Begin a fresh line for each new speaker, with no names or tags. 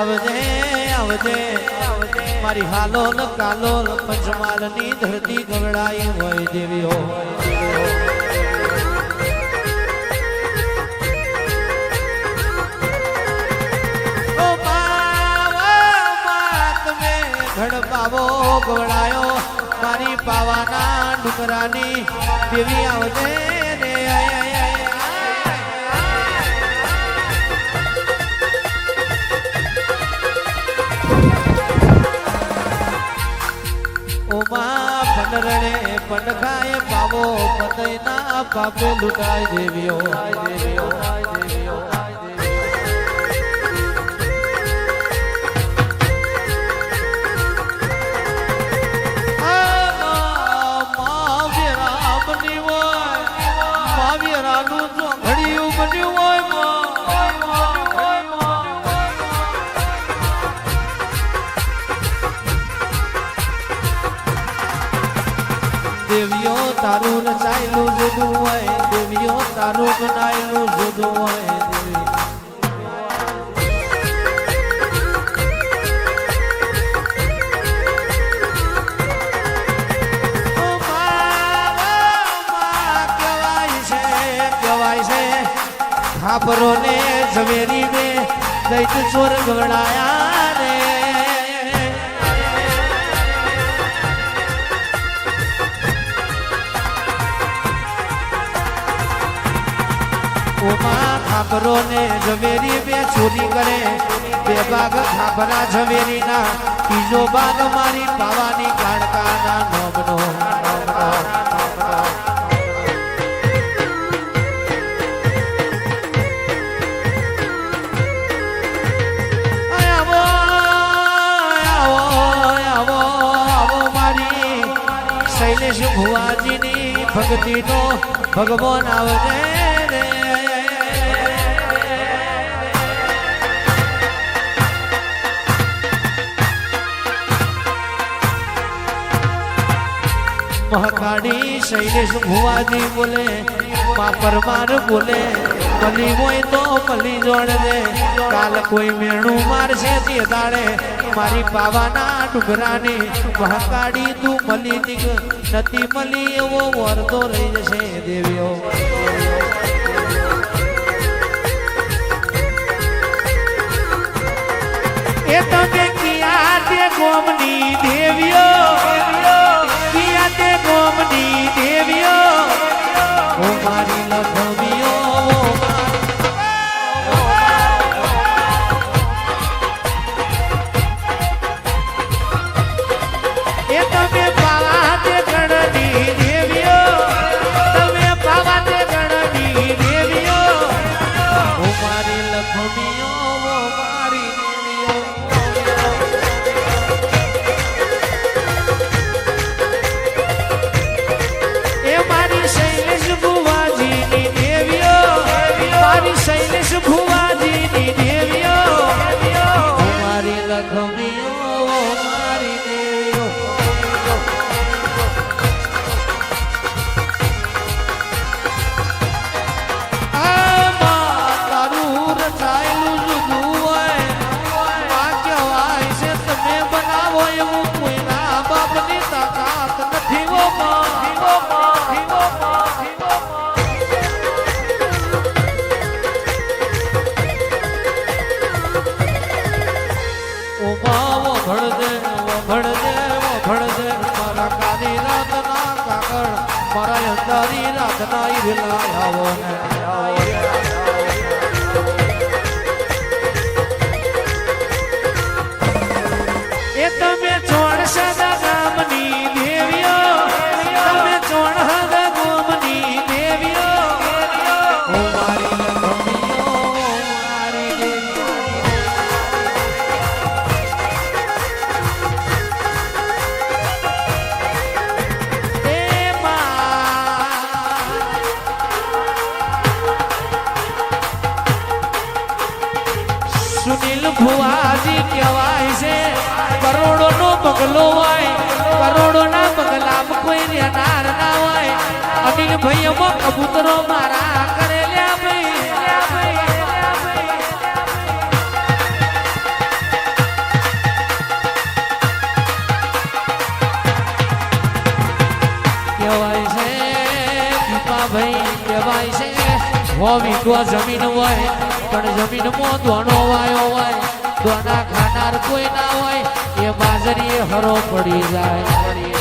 આવજે આવજે મારી હાલોલ કાલોલ પંચમાલની ધરતી ગવડાઈ હોય દેવીઓ ઘડ પાવો ગવડાયો મારી પાવાના ડુંગરાની દેવી આવજે રે ઓમા પંડરડે પંડખાય પાવો પતયના પાપે લૂટાય દેવીઓ દેવીઓ દેવીઓ દેવીઓ તારું રચાયેલું જુદું હોય દેવીઓ તારું બનાયેલું જુદું હોય કહેવાય છે ખાપરો ને ઝવેરી ને દૈત ચોર ગવડાયા રે ખાપરો ને ઝવેરી બે ચોરી કરે બે ભાગ ખાપરા ઝવેરી ના ત્રીજો ભાગ મારી પાવાની કાળકાના નોમનો મારી શૈલેષ ભુવાજીની ભક્તિનો ભગવાન આવજે મહાકાળી શૈલેષ ભુવાજી બોલે મા પરમાર બોલે મલી હોય તો મલી જોડ દે કાલ કોઈ મેણું મારશે તે દાડે મારી પાવાના ડુંગરાની મહાકાળી તું મલી દીક નથી મલી એવો વરતો રહી જશે દેવીઓ એ તમે કિયા તે ગોમની દેવીઓ ગોમની દેવીઓ ઓ મારી લખમીઓ એ તમે પાવા તે ગણની દેવીઓ તમે પાવા તે ગણની દેવીઓ ઓ મારી લખમીઓ ઓ મારી દેવીઓ શૈલેષ ભુવાજીની દેવીઓ મારી લખમીઓ મારી દેવીઓ તારું રચાયેલું જુદું હોય માં કહેવાય છે તમે બનાવો એવું કોઈના બાપની તાકાત નથી વો મારા કાલી રાત ના કાગળ મારા અંધારી રાત ના ઈરલા આવો ને એ તમે ચોણ સદા ગામની દેવીઓ તમે ચોણ હદા ગોમની દેવીઓ મારી લખમીઓ મારી દેવીઓ સુનિલ ભુવાજી કહેવાય છે કરોડો નો બગલો હોય કરોડો ના બગલામાં કોઈ રહેનાર ના હોય અનિલ ભાઈ અમુક કબૂતરો મારા કરેલ્યા ભાઈ કહેવાય છે દીપાભાઈ કહેવાય છે હોવી તો જમીન હોય પણ જમીનમાં દોનો વાયો હોય દોના ખાનાર કોઈ ના હોય એ બાજરી હરો પડી જાય